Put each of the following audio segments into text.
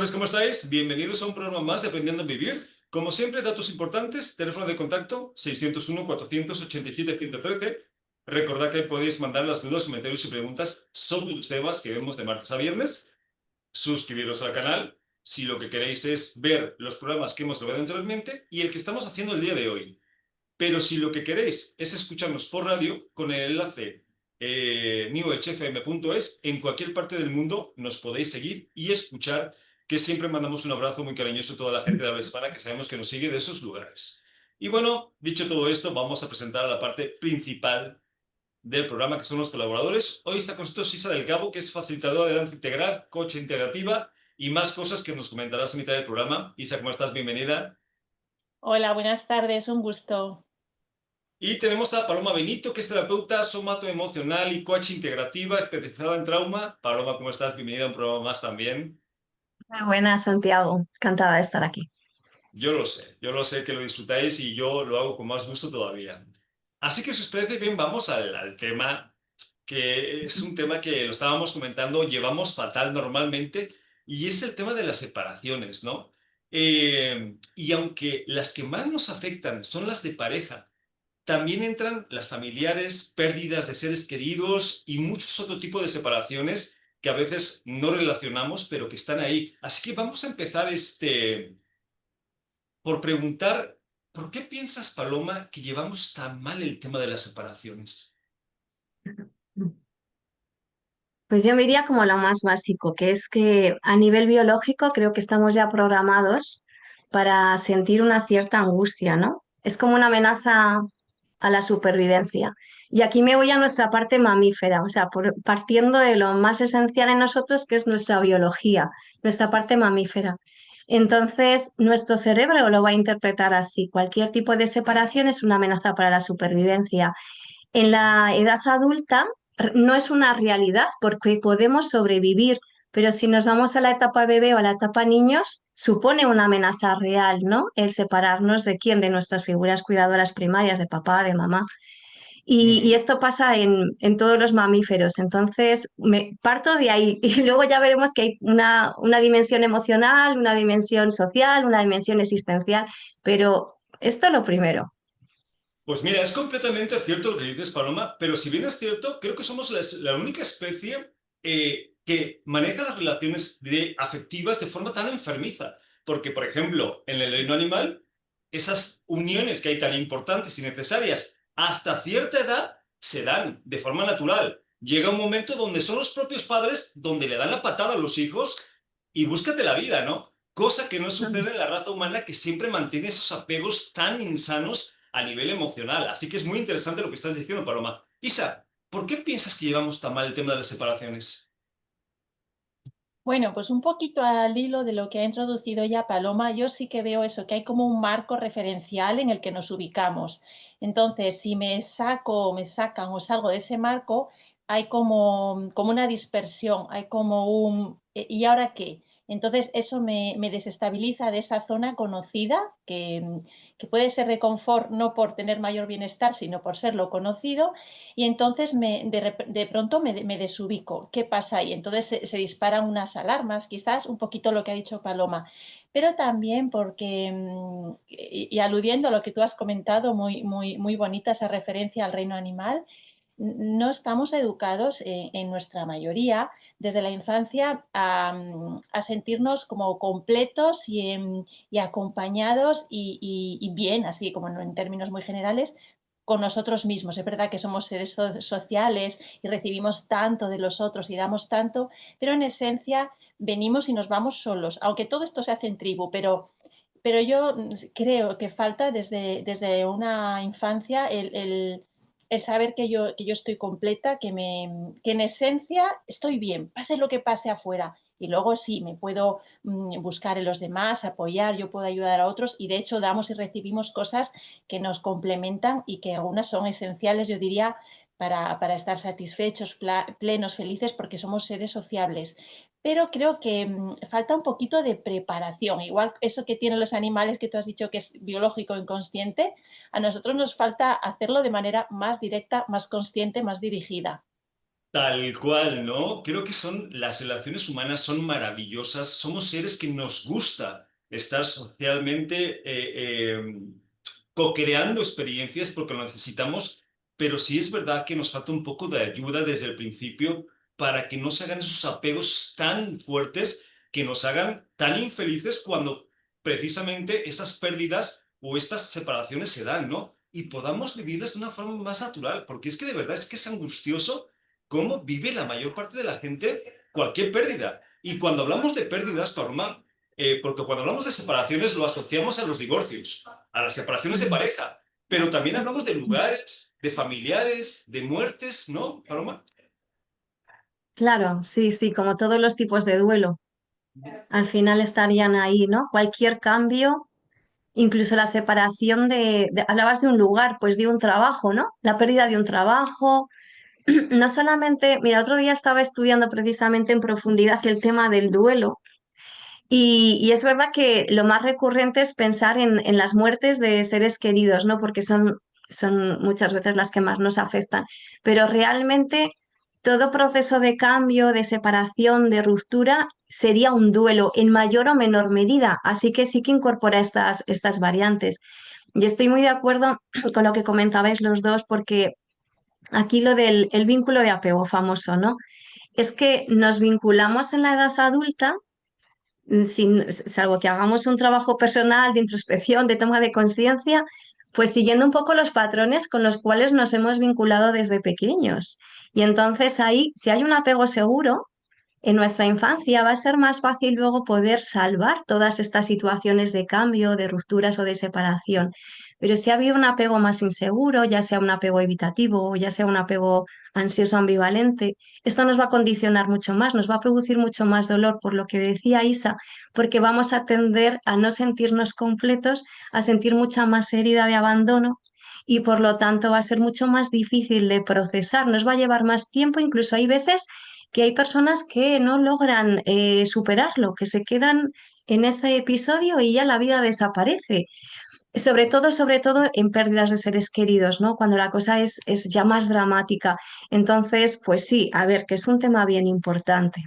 tardes, ¿cómo estáis? Bienvenidos a un programa más de Aprendiendo a Vivir. Como siempre, datos importantes, teléfono de contacto 601-487-113. Recordad que podéis mandar las dudas, comentarios y preguntas sobre los temas que vemos de martes a viernes. Suscribiros al canal si lo que queréis es ver los programas que hemos grabado anteriormente y el que estamos haciendo el día de hoy. Pero si lo que queréis es escucharnos por radio, con el enlace newhfm.es, en cualquier parte del mundo nos podéis seguir y escuchar, que siempre mandamos un abrazo muy cariñoso a toda la gente de habla hispana que sabemos que nos sigue de esos lugares. Y bueno, dicho todo esto, vamos a presentar a la parte principal del programa, que son los colaboradores. Hoy está con nosotros Isa del Cabo, que es facilitadora de danza integral, coach integrativa y más cosas que nos comentarás a mitad del programa. Isa, ¿cómo estás? Bienvenida. Hola, buenas tardes, un gusto. Y tenemos a Paloma Benito, que es terapeuta somatoemocional y coach integrativa especializada en trauma. Paloma, ¿cómo estás? Bienvenida a un programa más también. Muy buenas, Santiago. Encantada de estar aquí. Yo lo sé que lo disfrutáis y yo lo hago con más gusto todavía. Así que si os parece bien, vamos al tema, que es un tema que lo estábamos comentando, llevamos fatal normalmente, y es el tema de las separaciones, ¿no? Y aunque las que más nos afectan son las de pareja, también entran las familiares, pérdidas de seres queridos y muchos otro tipo de separaciones que a veces no relacionamos, pero que están ahí. Así que vamos a empezar por preguntar, ¿por qué piensas, Paloma, que llevamos tan mal el tema de las separaciones? Pues yo me iría como a lo más básico, que es que a nivel biológico creo que estamos ya programados para sentir una cierta angustia, ¿no? Es como una amenaza a la supervivencia. Y aquí me voy a nuestra parte mamífera, o sea, partiendo de lo más esencial en nosotros, que es nuestra biología, nuestra parte mamífera. Entonces, nuestro cerebro lo va a interpretar así. Cualquier tipo de separación es una amenaza para la supervivencia. En la edad adulta no es una realidad porque podemos sobrevivir, pero si nos vamos a la etapa bebé o a la etapa niños, supone una amenaza real, ¿no? El separarnos de quién, de nuestras figuras cuidadoras primarias, de papá, de mamá. Y Ujú. esto pasa en todos los mamíferos. Entonces, me parto de ahí y luego ya veremos que hay una dimensión emocional, una dimensión social, una dimensión existencial, pero esto es lo primero. Pues mira, es completamente cierto lo que dices, Paloma, pero si bien es cierto, creo que somos la única especie que maneja las relaciones afectivas de forma tan enfermiza. Porque, por ejemplo, en el reino animal, esas uniones que hay tan importantes y necesarias hasta cierta edad se dan de forma natural. Llega un momento donde son los propios padres donde le dan la patada a los hijos y búscate la vida, ¿no? Cosa que no sucede en la raza humana, que siempre mantiene esos apegos tan insanos a nivel emocional. Así que es muy interesante lo que estás diciendo, Paloma. Isa, ¿por qué piensas que llevamos tan mal el tema de las separaciones? Bueno, pues un poquito al hilo de lo que ha introducido ya Paloma, yo sí que veo eso, que hay como un marco referencial en el que nos ubicamos. Entonces, si me saco o me sacan o salgo de ese marco, hay como una dispersión, hay como un ¿y ahora qué? Entonces, eso me desestabiliza de esa zona conocida, que puede ser de confort no por tener mayor bienestar, sino por ser lo conocido, y entonces de pronto me desubico. ¿Qué pasa ahí? Entonces se disparan unas alarmas, quizás un poquito lo que ha dicho Paloma, pero también porque, y aludiendo a lo que tú has comentado, muy bonita esa referencia al reino animal, no estamos educados en nuestra mayoría desde la infancia a sentirnos como completos y acompañados y bien, así como en términos muy generales, con nosotros mismos. Es verdad que somos seres sociales y recibimos tanto de los otros y damos tanto, pero en esencia venimos y nos vamos solos, aunque todo esto se hace en tribu, pero yo creo que falta desde una infancia el saber que yo estoy completa, que en esencia estoy bien, pase lo que pase afuera. Y luego sí, me puedo buscar en los demás, apoyar, yo puedo ayudar a otros y de hecho damos y recibimos cosas que nos complementan y que algunas son esenciales, yo diría, para estar satisfechos, plenos, felices, porque somos seres sociables. Pero creo que falta un poquito de preparación. Igual eso que tienen los animales que tú has dicho que es biológico inconsciente, a nosotros nos falta hacerlo de manera más directa, más consciente, más dirigida. Tal cual, ¿no? Creo que las relaciones humanas son maravillosas. Somos seres que nos gusta estar socialmente co-creando experiencias porque lo necesitamos, pero sí es verdad que nos falta un poco de ayuda desde el principio para que no se hagan esos apegos tan fuertes que nos hagan tan infelices cuando precisamente esas pérdidas o estas separaciones se dan, ¿no? Y podamos vivirlas de una forma más natural, porque es que de verdad es que es angustioso cómo vive la mayor parte de la gente cualquier pérdida. Y cuando hablamos de pérdidas, Paloma, porque cuando hablamos de separaciones lo asociamos a los divorcios, a las separaciones de pareja, pero también hablamos de lugares, de familiares, de muertes, ¿no, Paloma? Claro, sí, sí, como todos los tipos de duelo. Al final estarían ahí, ¿no? Cualquier cambio, incluso la separación hablabas de un lugar, pues de un trabajo, ¿no? La pérdida de un trabajo. No solamente, mira, otro día estaba estudiando precisamente en profundidad el tema del duelo y es verdad que lo más recurrente es pensar en las muertes de seres queridos, ¿no? Porque son muchas veces las que más nos afectan. Pero realmente todo proceso de cambio, de separación, de ruptura, sería un duelo en mayor o menor medida. Así que sí que incorpora estas variantes. Y estoy muy de acuerdo con lo que comentabais los dos, porque aquí lo del el vínculo de apego famoso, ¿no? Es que nos vinculamos en la edad adulta salvo que hagamos un trabajo personal de introspección, de toma de conciencia, pues siguiendo un poco los patrones con los cuales nos hemos vinculado desde pequeños. Y entonces ahí, si hay un apego seguro, en nuestra infancia va a ser más fácil luego poder salvar todas estas situaciones de cambio, de rupturas o de separación. Pero si ha habido un apego más inseguro, ya sea un apego evitativo o ya sea un apego ansioso ambivalente, esto nos va a condicionar mucho más, nos va a producir mucho más dolor, por lo que decía Isa, porque vamos a tender a no sentirnos completos, a sentir mucha más herida de abandono y por lo tanto va a ser mucho más difícil de procesar, nos va a llevar más tiempo, incluso hay veces que hay personas que no logran superarlo, que se quedan en ese episodio y ya la vida desaparece. Sobre todo en pérdidas de seres queridos, ¿no? Cuando la cosa es ya más dramática. Entonces, pues sí, a ver, que es un tema bien importante.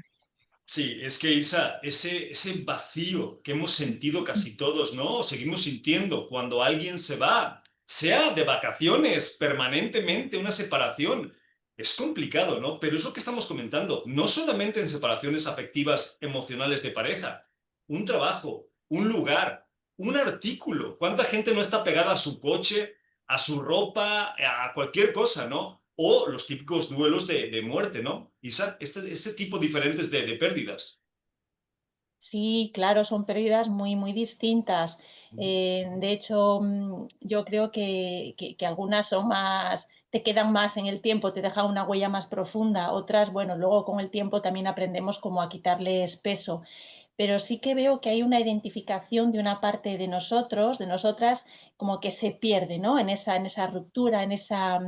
Sí, es que Isa, ese vacío que hemos sentido casi todos, ¿no? Seguimos sintiendo cuando alguien se va, sea de vacaciones, permanentemente, una separación. Es complicado, ¿no? Pero es lo que estamos comentando. No solamente en separaciones afectivas, emocionales de pareja, un trabajo, un lugar, un artículo. ¿Cuánta gente no está pegada a su coche, a su ropa, a cualquier cosa, ¿no? O los típicos duelos de muerte, ¿no? Isa, ese tipo diferentes de pérdidas. Sí, claro, son pérdidas muy, muy distintas. De hecho, yo creo que algunas son más, te quedan más en el tiempo, te dejan una huella más profunda. Otras, bueno, luego con el tiempo también aprendemos como a quitarles peso. Pero sí que veo que hay una identificación de una parte de nosotros, de nosotras, como que se pierde, ¿no? En esa ruptura, esa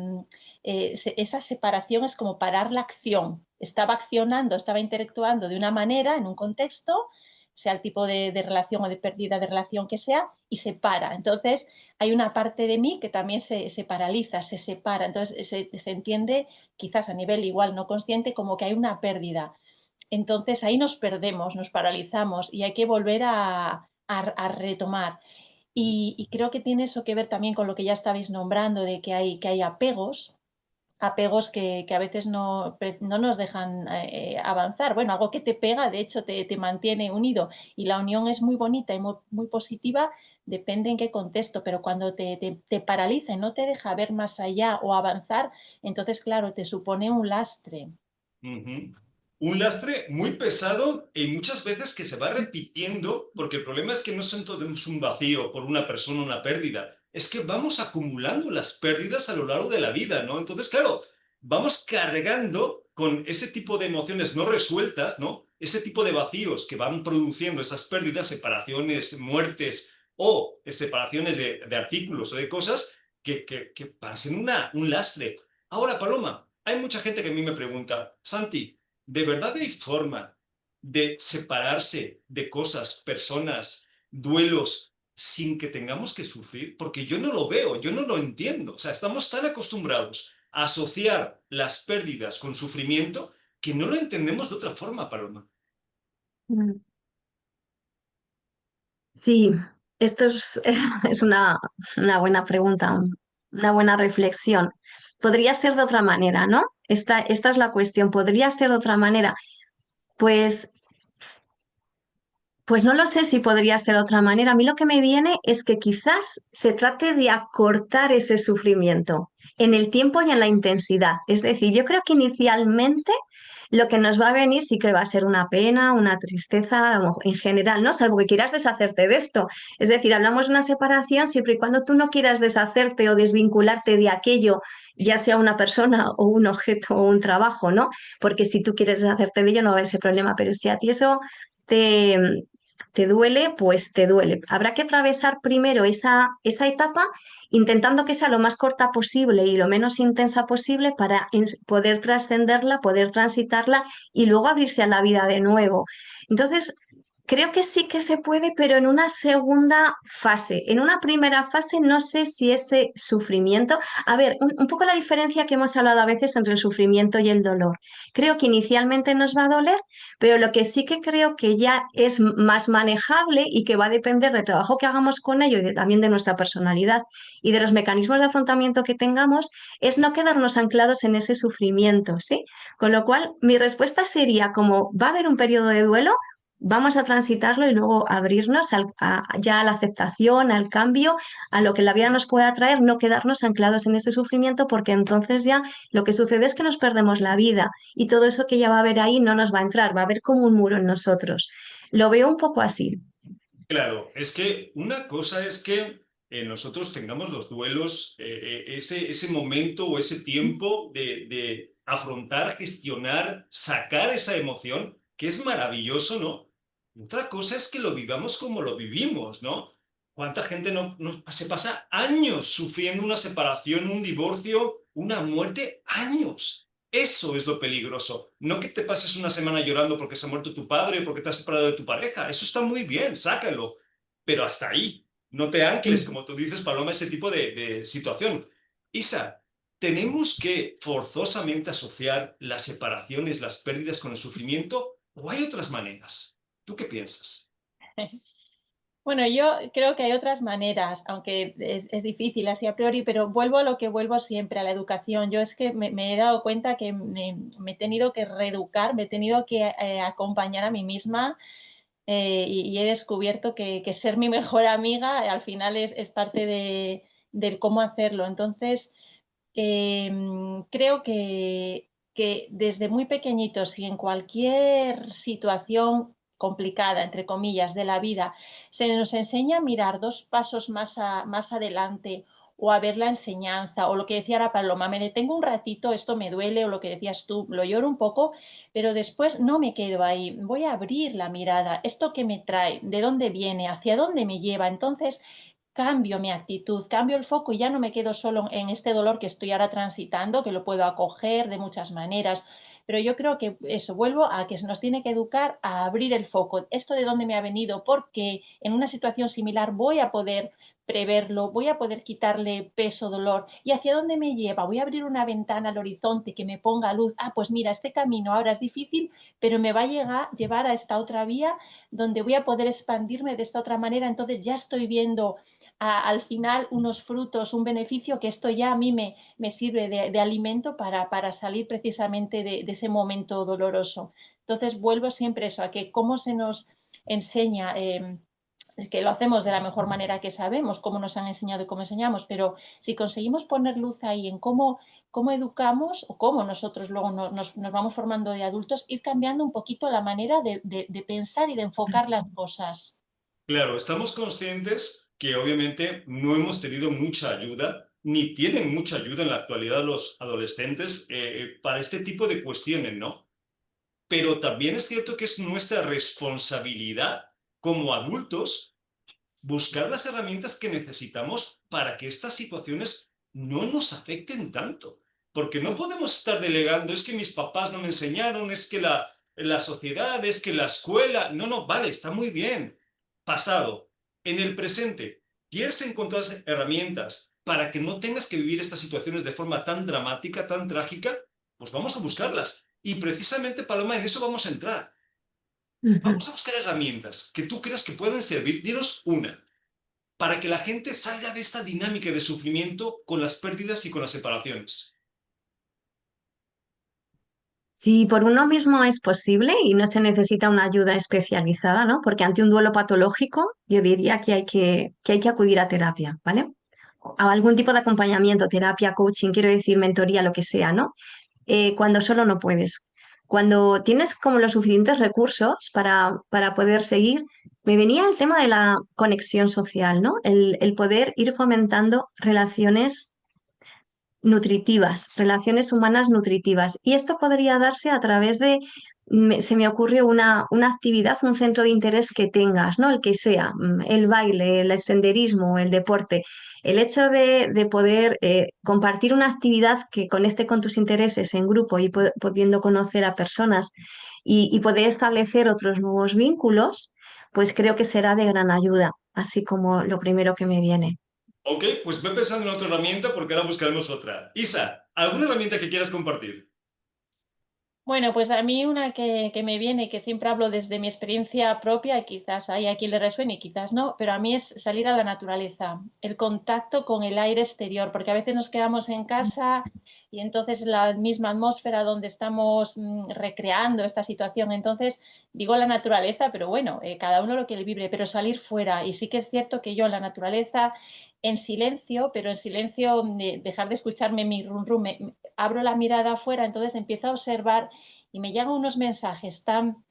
separación es como parar la acción. Estaba accionando, estaba interactuando de una manera en un contexto, sea el tipo de relación o de pérdida de relación que sea, y se para. Entonces, hay una parte de mí que también se paraliza, se separa. Entonces, se entiende, quizás a nivel igual no consciente, como que hay una pérdida. Entonces, ahí nos perdemos, nos paralizamos y hay que volver a retomar. Y creo que tiene eso que ver también con lo que ya estabais nombrando, de que hay apegos que a veces no nos dejan avanzar. Bueno, algo que te pega, de hecho, te mantiene unido y la unión es muy bonita y muy, muy positiva, depende en qué contexto, pero cuando te paraliza y no te deja ver más allá o avanzar, entonces, claro, te supone un lastre. Ujú. Un lastre muy pesado y muchas veces que se va repitiendo, porque el problema es que no sentimos un vacío por una persona, una pérdida, es que vamos acumulando las pérdidas a lo largo de la vida, ¿no? Entonces, claro, vamos cargando con ese tipo de emociones no resueltas, ¿no? Ese tipo de vacíos que van produciendo esas pérdidas, separaciones, muertes o separaciones de artículos o de cosas que pasen un lastre. Ahora, Paloma, hay mucha gente que a mí me pregunta, Santi, ¿de verdad hay forma de separarse de cosas, personas, duelos, sin que tengamos que sufrir? Porque yo no lo veo, yo no lo entiendo. O sea, estamos tan acostumbrados asociar las pérdidas con sufrimiento que no lo entendemos de otra forma, Paloma. Mm. Sí, esto es una buena pregunta, una buena reflexión. Podría ser de otra manera, ¿no? Esta es la cuestión. ¿Podría ser de otra manera? Pues Pues no lo sé si podría ser de otra manera. A mí lo que me viene es que quizás se trate de acortar ese sufrimiento en el tiempo y en la intensidad. Es decir, yo creo que inicialmente lo que nos va a venir sí que va a ser una pena, una tristeza, a lo mejor en general, ¿no? Salvo que quieras deshacerte de esto. Es decir, hablamos de una separación siempre y cuando tú no quieras deshacerte o desvincularte de aquello, ya sea una persona o un objeto o un trabajo, ¿no? Porque si tú quieres deshacerte de ello no va a haber ese problema, pero si a ti eso te, te duele, pues te duele. Habrá que atravesar primero esa etapa intentando que sea lo más corta posible y lo menos intensa posible para poder trascenderla, poder transitarla y luego abrirse a la vida de nuevo. Entonces, creo que sí que se puede, pero en una segunda fase. En una primera fase no sé si ese sufrimiento, a ver, un poco la diferencia que hemos hablado a veces entre el sufrimiento y el dolor. Creo que inicialmente nos va a doler, pero lo que sí que creo que ya es más manejable y que va a depender del trabajo que hagamos con ello y también de nuestra personalidad y de los mecanismos de afrontamiento que tengamos, es no quedarnos anclados en ese sufrimiento, ¿sí? Con lo cual, mi respuesta sería como va a haber un periodo de duelo, vamos a transitarlo y luego abrirnos ya a la aceptación, al cambio, a lo que la vida nos pueda traer, no quedarnos anclados en ese sufrimiento porque entonces ya lo que sucede es que nos perdemos la vida y todo eso que ya va a haber ahí no nos va a entrar, va a haber como un muro en nosotros. Lo veo un poco así. Claro, es que una cosa es que nosotros tengamos los duelos, ese momento o ese tiempo de afrontar, gestionar, sacar esa emoción, que es maravilloso, ¿no? Y otra cosa es que lo vivamos como lo vivimos, ¿no? ¿Cuánta gente no se pasa años sufriendo una separación, un divorcio, una muerte? Años. Eso es lo peligroso. No que te pases una semana llorando porque se ha muerto tu padre o porque te has separado de tu pareja. Eso está muy bien, sácalo. Pero hasta ahí. No te ancles, como tú dices, Paloma, ese tipo de situación. Isa, ¿tenemos que forzosamente asociar las separaciones, las pérdidas con el sufrimiento? ¿O hay otras maneras? ¿Tú qué piensas? Bueno, yo creo que hay otras maneras, aunque es difícil así a priori, pero vuelvo a lo que vuelvo siempre, a la educación. Yo es que me he dado cuenta que me he tenido que reeducar, me he tenido que acompañar a mí misma y he descubierto que ser mi mejor amiga al final es parte del cómo hacerlo. Entonces, creo que desde muy pequeñitos y en cualquier situación complicada, entre comillas, de la vida, se nos enseña a mirar dos pasos más adelante o a ver la enseñanza, o lo que decía la Paloma, me detengo un ratito, esto me duele, o lo que decías tú, lo lloro un poco, pero después no me quedo ahí, voy a abrir la mirada, esto que me trae, de dónde viene, hacia dónde me lleva, entonces cambio mi actitud, cambio el foco y ya no me quedo solo en este dolor que estoy ahora transitando, que lo puedo acoger de muchas maneras. Pero yo creo que eso, vuelvo a que se nos tiene que educar a abrir el foco. Esto de dónde me ha venido, porque en una situación similar voy a poder preverlo, voy a poder quitarle peso, dolor. ¿Y hacia dónde me lleva? Voy a abrir una ventana al horizonte que me ponga luz. Ah, pues mira, este camino ahora es difícil, pero me va a llevar a esta otra vía donde voy a poder expandirme de esta otra manera. Entonces ya estoy viendo al final unos frutos, un beneficio que esto ya a mí me sirve de alimento para salir precisamente de ese momento doloroso. Entonces vuelvo siempre eso, a que cómo se nos enseña, que lo hacemos de la mejor manera que sabemos, cómo nos han enseñado y cómo enseñamos, pero si conseguimos poner luz ahí en cómo educamos o cómo nosotros luego nos vamos formando de adultos, ir cambiando un poquito la manera de pensar y de enfocar las cosas. Claro, estamos conscientes que obviamente no hemos tenido mucha ayuda, ni tienen mucha ayuda en la actualidad los adolescentes para este tipo de cuestiones, ¿no? Pero también es cierto que es nuestra responsabilidad como adultos buscar las herramientas que necesitamos para que estas situaciones no nos afecten tanto. Porque no podemos estar delegando, es que mis papás no me enseñaron, es que la sociedad, es que la escuela. No, no, vale, está muy bien. Pasado. En el presente, ¿quieres encontrar herramientas para que no tengas que vivir estas situaciones de forma tan dramática, tan trágica, pues vamos a buscarlas. Y precisamente, Paloma, en eso vamos a entrar. Ujú. Vamos a buscar herramientas que tú creas que pueden servir. Dinos una, para que la gente salga de esta dinámica de sufrimiento con las pérdidas y con las separaciones. Si por uno mismo es posible y no se necesita una ayuda especializada, ¿no? Porque ante un duelo patológico, yo diría que hay que acudir a terapia, ¿vale? A algún tipo de acompañamiento, terapia, coaching, quiero decir, mentoría, lo que sea, ¿no? Cuando solo no puedes. Cuando tienes como los suficientes recursos para poder seguir, me venía el tema de la conexión social, ¿no? El poder ir fomentando relaciones nutritivas, relaciones humanas nutritivas. Y esto podría darse a través de, se me ocurre una actividad, un centro de interés que tengas, ¿no? El que sea, el baile, el senderismo, el deporte. El hecho de poder compartir una actividad que conecte con tus intereses en grupo y pudiendo conocer a personas y poder establecer otros nuevos vínculos, pues creo que será de gran ayuda, así como lo primero que me viene. Ok, pues ve pensando en otra herramienta porque ahora buscaremos otra. Isa, ¿alguna herramienta que quieras compartir? Bueno, pues a mí una que me viene, que siempre hablo desde mi experiencia propia, quizás hay a quien le resuene y quizás no, pero a mí es salir a la naturaleza, el contacto con el aire exterior, porque a veces nos quedamos en casa y entonces la misma atmósfera donde estamos recreando esta situación, entonces digo la naturaleza, pero bueno, cada uno lo que le vibre, pero salir fuera. Y sí que es cierto que yo en la naturaleza en silencio, pero en silencio, dejar de escucharme mi rum rum, abro la mirada afuera, entonces empiezo a observar y me llegan unos mensajes tan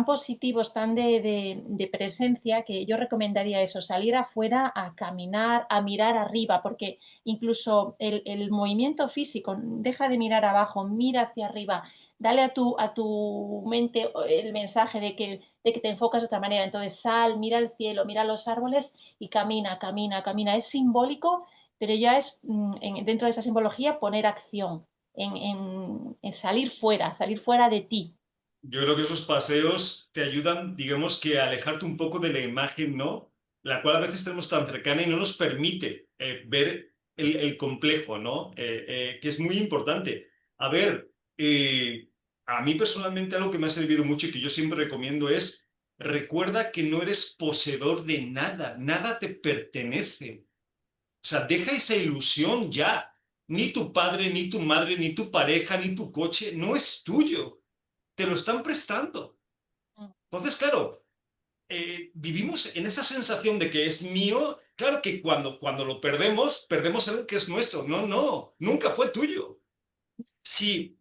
positivos, tan de presencia, que yo recomendaría eso, salir afuera a caminar, a mirar arriba, porque incluso el movimiento físico, deja de mirar abajo, mira hacia arriba, dale a tu mente el mensaje de que te enfocas de otra manera. Entonces sal, mira el cielo, mira los árboles y camina, camina, camina. Es simbólico, pero ya es dentro de esa simbología poner acción, en salir fuera de ti. Yo creo que esos paseos te ayudan, digamos que a alejarte un poco de la imagen, ¿no? La cual a veces tenemos tan cercana y no nos permite ver el complejo, ¿no? Que es muy importante. A ver, a mí personalmente algo que me ha servido mucho y que yo siempre recomiendo es, recuerda que no eres poseedor de nada, nada te pertenece. O sea, deja esa ilusión ya. Ni tu padre, ni tu madre, ni tu pareja, ni tu coche, no es tuyo, te lo están prestando. Entonces, claro, vivimos en esa sensación de que es mío. Claro que cuando lo perdemos, perdemos algo que es nuestro. No, no, nunca fue tuyo. Si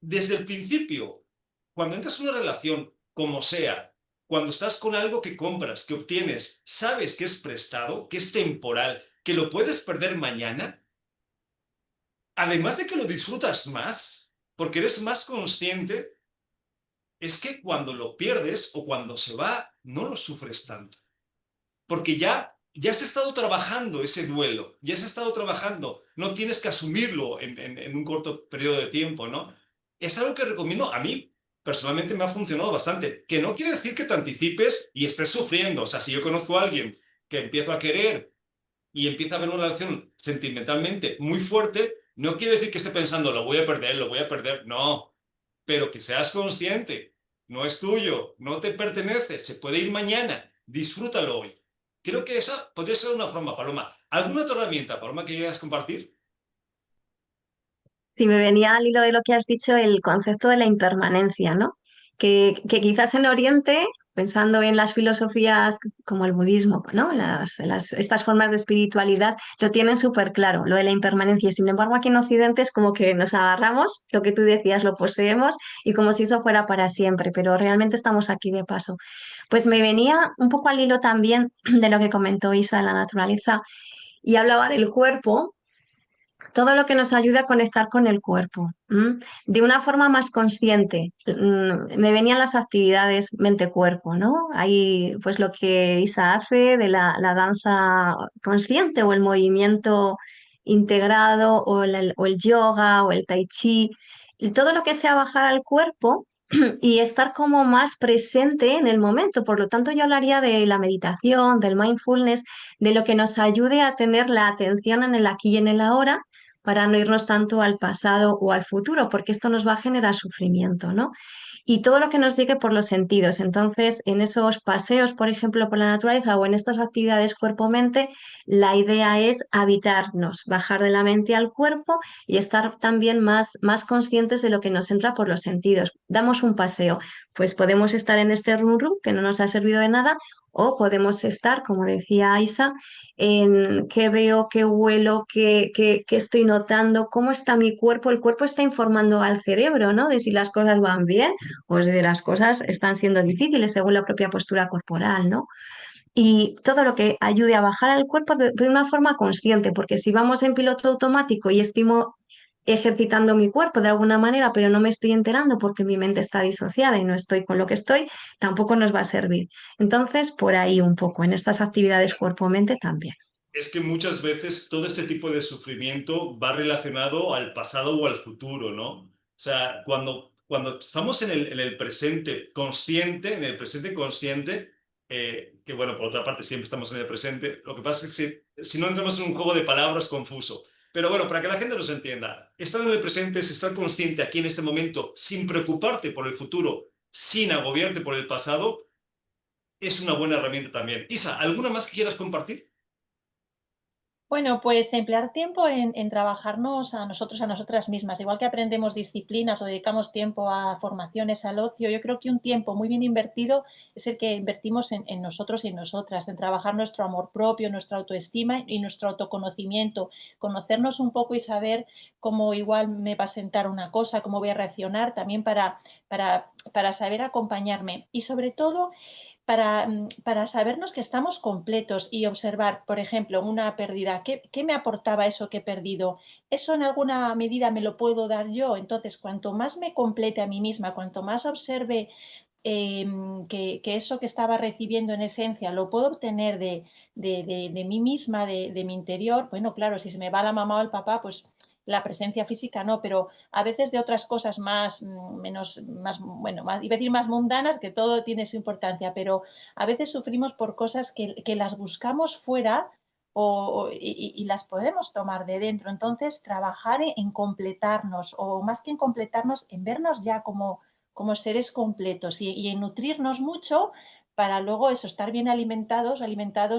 desde el principio, cuando entras en una relación, como sea, cuando estás con algo que compras, que obtienes, sabes que es prestado, que es temporal, que lo puedes perder mañana, además de que lo disfrutas más, porque eres más consciente, es que cuando lo pierdes o cuando se va, no lo sufres tanto. Porque ya has estado trabajando ese duelo, ya has estado trabajando, no tienes que asumirlo en un corto periodo de tiempo, ¿no? Es algo que recomiendo a mí. Personalmente me ha funcionado bastante. Que no quiere decir que te anticipes y estés sufriendo. O sea, si yo conozco a alguien que empiezo a querer y empieza a haber una relación sentimentalmente muy fuerte, no quiere decir que esté pensando, lo voy a perder, lo voy a perder. No, pero que seas consciente, no es tuyo, no te pertenece, se puede ir mañana, disfrútalo hoy. Creo que esa podría ser una forma, Paloma. ¿Alguna otra herramienta, Paloma, que quieras compartir? Si me venía al hilo de lo que has dicho, el concepto de la impermanencia, ¿no? Que quizás en Oriente, pensando en las filosofías como el budismo, ¿no? Estas formas de espiritualidad lo tienen súper claro, lo de la impermanencia. Sin embargo, aquí en Occidente es como que nos agarramos, lo que tú decías, lo poseemos y como si eso fuera para siempre, pero realmente estamos aquí de paso. Pues me venía un poco al hilo también de lo que comentó Isa de la naturaleza y hablaba del cuerpo, todo lo que nos ayuda a conectar con el cuerpo, ¿m? De una forma más consciente. Me venían las actividades mente-cuerpo, ¿no? Ahí, pues lo que Isa hace de la danza consciente o el movimiento integrado o el yoga o el tai chi, y todo lo que sea bajar al cuerpo y estar como más presente en el momento. Por lo tanto, yo hablaría de la meditación, del mindfulness, de lo que nos ayude a tener la atención en el aquí y en el ahora para no irnos tanto al pasado o al futuro, porque esto nos va a generar sufrimiento, ¿no? Y todo lo que nos llegue por los sentidos. Entonces, en esos paseos, por ejemplo, por la naturaleza o en estas actividades cuerpo-mente, la idea es habitarnos, bajar de la mente al cuerpo y estar también más conscientes de lo que nos entra por los sentidos. Damos un paseo, pues podemos estar en este rum rum que no nos ha servido de nada o podemos estar, como decía Isa, en qué veo, qué huelo, qué estoy notando, cómo está mi cuerpo. El cuerpo está informando al cerebro, ¿no? De si las cosas van bien o si las cosas están siendo difíciles según la propia postura corporal, ¿no? Y todo lo que ayude a bajar al cuerpo de una forma consciente, porque si vamos en piloto automático y estimo ejercitando mi cuerpo de alguna manera, pero no me estoy enterando porque mi mente está disociada y no estoy con lo que estoy, tampoco nos va a servir. Entonces, por ahí un poco, en estas actividades cuerpo-mente también. Es que muchas veces todo este tipo de sufrimiento va relacionado al pasado o al futuro, ¿no? O sea, cuando estamos en el presente consciente, que bueno, por otra parte siempre estamos en el presente, lo que pasa es que si no entramos en un juego de palabras confuso. Pero bueno, para que la gente nos entienda, estar en el presente es estar consciente aquí en este momento, sin preocuparte por el futuro, sin agobiarte por el pasado, es una buena herramienta también. Isa, ¿alguna más que quieras compartir? Bueno, pues emplear tiempo en trabajarnos a nosotros, a nosotras mismas. Igual que aprendemos disciplinas o dedicamos tiempo a formaciones, al ocio, yo creo que un tiempo muy bien invertido es el que invertimos en nosotros y en nosotras, en trabajar nuestro amor propio, nuestra autoestima y nuestro autoconocimiento, conocernos un poco y saber cómo igual me va a sentar una cosa, cómo voy a reaccionar, también para saber acompañarme. Y sobre todo para sabernos que estamos completos y observar, por ejemplo, una pérdida. ¿Qué me aportaba eso que he perdido? ¿Eso en alguna medida me lo puedo dar yo? Entonces, cuanto más me complete a mí misma, cuanto más observe que eso que estaba recibiendo en esencia lo puedo obtener de mí misma, de mi interior, bueno, claro, si se me va la mamá o el papá, pues la presencia física no, pero a veces de otras cosas más, menos, más, bueno, más, iba a decir más mundanas, que todo tiene su importancia, pero a veces sufrimos por cosas que las buscamos fuera y las podemos tomar de dentro. Entonces, trabajar en completarnos, o más que en completarnos, en vernos ya como seres completos y en nutrirnos mucho para luego eso, estar bien alimentados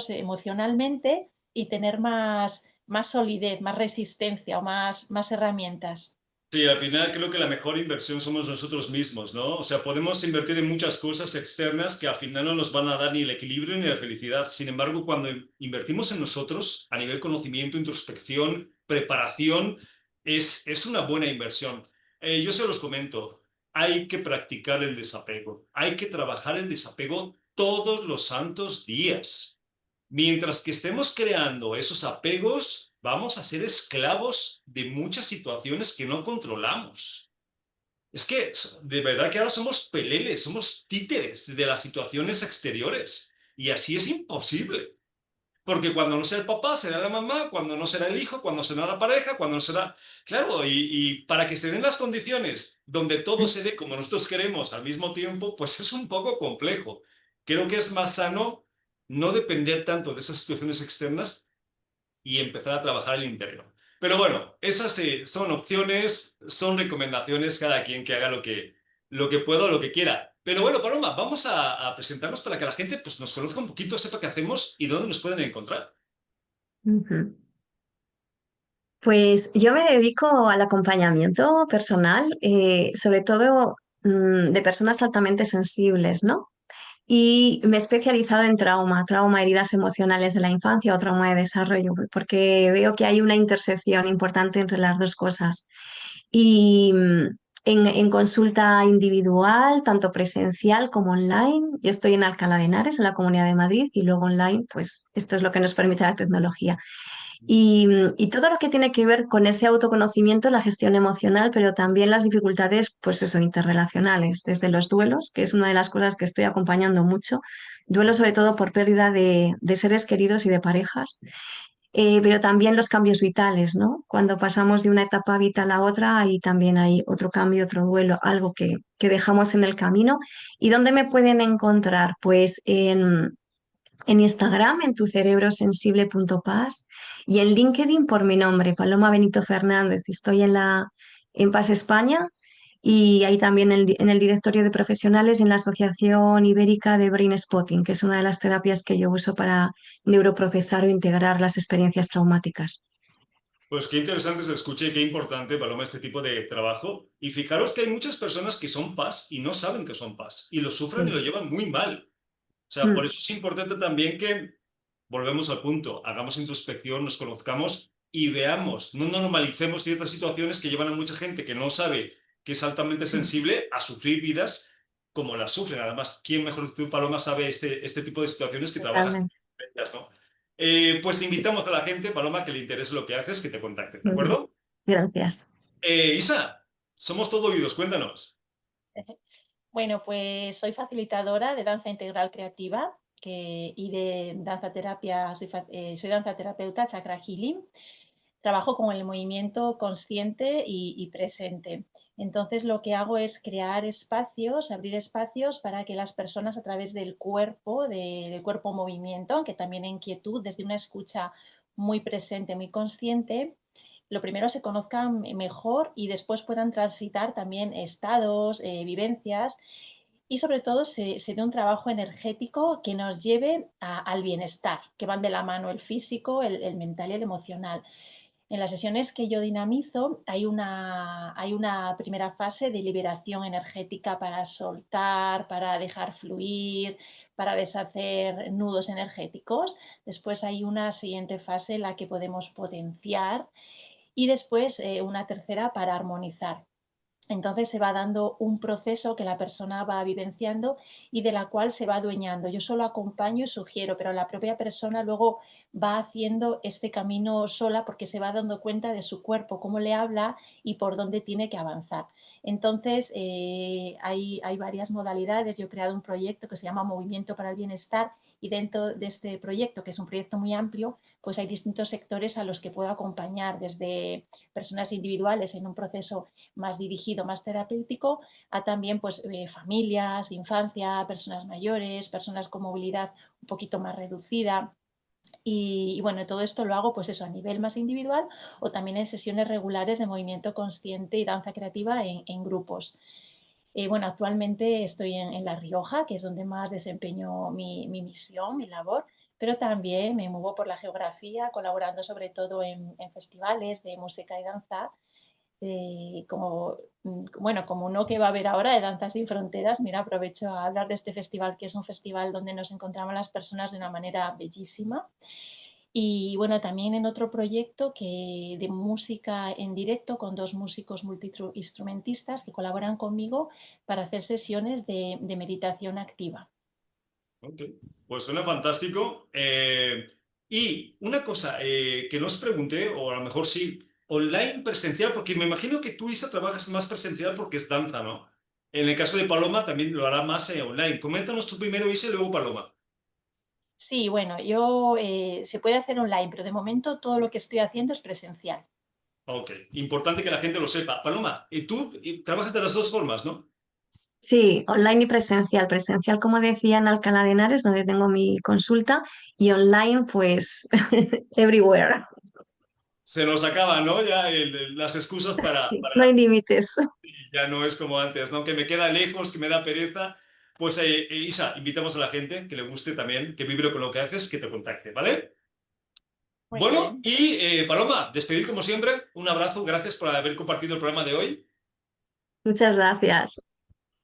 emocionalmente y tener más solidez, más resistencia o más herramientas. Sí, al final creo que la mejor inversión somos nosotros mismos, ¿no? O sea, podemos invertir en muchas cosas externas que al final no nos van a dar ni el equilibrio ni la felicidad. Sin embargo, cuando invertimos en nosotros a nivel conocimiento, introspección, preparación, es una buena inversión. Yo se los comento, hay que practicar el desapego, hay que trabajar el desapego todos los santos días. Mientras que estemos creando esos apegos, vamos a ser esclavos de muchas situaciones que no controlamos. Es que de verdad que ahora somos peleles, somos títeres de las situaciones exteriores. Y así es imposible. Porque cuando no sea el papá, será la mamá, cuando no será el hijo, cuando será la pareja, cuando no será... Claro, y para que se den las condiciones donde todo se dé como nosotros queremos al mismo tiempo, pues es un poco complejo. Creo que es más sano no depender tanto de esas situaciones externas y empezar a trabajar el interior. Pero bueno, esas son opciones, son recomendaciones, cada quien que haga lo que pueda o lo que quiera. Pero bueno, Paloma, vamos a presentarnos para que la gente pues, nos conozca un poquito, sepa qué hacemos y dónde nos pueden encontrar. Ujú. Pues yo me dedico al acompañamiento personal, sobre todo de personas altamente sensibles, ¿no? Y me he especializado en trauma, heridas emocionales de la infancia o trauma de desarrollo, porque veo que hay una intersección importante entre las dos cosas. Y en consulta individual, tanto presencial como online, yo estoy en Alcalá de Henares, en la Comunidad de Madrid, y luego online, pues esto es lo que nos permite la tecnología. Y todo lo que tiene que ver con ese autoconocimiento, la gestión emocional, pero también las dificultades, pues eso, interrelacionales, desde los duelos, que es una de las cosas que estoy acompañando mucho, duelo sobre todo por pérdida de seres queridos y de parejas, pero también los cambios vitales, ¿no? Cuando pasamos de una etapa vital a otra, ahí también hay otro cambio, otro duelo, algo que dejamos en el camino. ¿Y dónde me pueden encontrar? Pues en Instagram, en tucerebrosensible.pas y en LinkedIn por mi nombre, Paloma Benito Fernández. Estoy en PAS España y ahí también en el directorio de profesionales y en la Asociación Ibérica de Brain Spotting, que es una de las terapias que yo uso para neuroprocesar o integrar las experiencias traumáticas. Pues qué interesante se escucha y qué importante, Paloma, este tipo de trabajo. Y fijaros que hay muchas personas que son PAS y no saben que son PAS y lo sufren y Sí. lo llevan muy mal. O sea, por Mm, eso es importante también que, volvemos al punto, hagamos introspección, nos conozcamos y veamos, no normalicemos ciertas situaciones que llevan a mucha gente que no sabe que es altamente sí, sensible a sufrir vidas como las sufren. Además, ¿quién mejor que tú, Paloma, sabe este tipo de situaciones que trabajas totalmente. en ellas, ¿no? Pues te Sí. invitamos a la gente, Paloma, que le interese lo que haces, que te contacte, ¿de Mm, acuerdo? gracias. Isa, somos todo oídos, cuéntanos. Bueno, pues soy facilitadora de danza integral creativa y de danza terapia, soy danza terapeuta chakra healing. Trabajo con el movimiento consciente y presente. Entonces lo que hago es crear espacios, abrir espacios para que las personas a través del cuerpo, del cuerpo movimiento, aunque también en quietud, desde una escucha muy presente, muy consciente, lo primero se conozcan mejor y después puedan transitar también estados, vivencias y sobre todo se dé un trabajo energético que nos lleve al bienestar, que van de la mano el físico, el mental y el emocional. En las sesiones que yo dinamizo hay una primera fase de liberación energética para soltar, para dejar fluir, para deshacer nudos energéticos. Después hay una siguiente fase en la que podemos potenciar y después una tercera para armonizar. Entonces se va dando un proceso que la persona va vivenciando y de la cual se va adueñando. Yo solo acompaño y sugiero, pero la propia persona luego va haciendo este camino sola porque se va dando cuenta de su cuerpo, cómo le habla y por dónde tiene que avanzar. Entonces hay varias modalidades. Yo he creado un proyecto que se llama Movimiento para el Bienestar y dentro de este proyecto, que es un proyecto muy amplio, pues hay distintos sectores a los que puedo acompañar, desde personas individuales en un proceso más dirigido, más terapéutico, a también pues, familias, infancia, personas mayores, personas con movilidad un poquito más reducida. Y bueno, todo esto lo hago pues eso a nivel más individual o también en sesiones regulares de movimiento consciente y danza creativa en grupos. Bueno, actualmente estoy La Rioja, que es donde más desempeño mi misión, mi labor, pero también me muevo por la geografía, colaborando sobre todo en festivales de música y danza como, bueno, como uno que va a haber ahora de Danzas sin Fronteras, mira, aprovecho a hablar de este festival, que es un festival donde nos encontramos las personas de una manera bellísima. Y bueno, también en otro proyecto de música en directo con dos músicos multiinstrumentistas que colaboran conmigo para hacer sesiones de meditación activa. Ok, pues suena fantástico. Y una cosa que no os pregunté, o a lo mejor sí, online, presencial, porque me imagino que tú, Isa, trabajas más presencial porque es danza, ¿no? En el caso de Paloma también lo hará más online. Coméntanos tú primero, Isa, y luego Paloma. Sí, bueno, yo se puede hacer online, pero de momento todo lo que estoy haciendo es presencial. Ok, importante que la gente lo sepa. Paloma, y tú trabajas de las dos formas, ¿no? Sí, online y presencial. Presencial, como decía, en Alcalá de Henares, donde tengo mi consulta, y online, pues, everywhere. Se nos acaba, ¿no? Ya las excusas Sí, no hay límites. ya no es como antes, ¿no? Que me queda lejos, que me da pereza. Pues Isa, invitamos a la gente que le guste también, que vibre con lo que haces, que te contacte, ¿vale? Muy Bueno, bien. y Paloma, despedir como siempre, un abrazo, gracias por haber compartido el programa de hoy. Muchas gracias.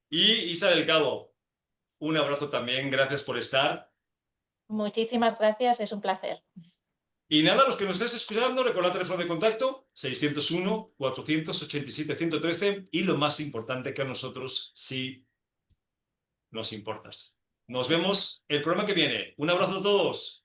Y Isa del Cabo, un abrazo también, gracias por estar. Muchísimas gracias, es un placer. Y nada, los que nos estés escuchando, recordad el teléfono de contacto, 601-487-113, y lo más importante que a nosotros sí nos importas. Nos vemos el programa que viene. Un abrazo a todos.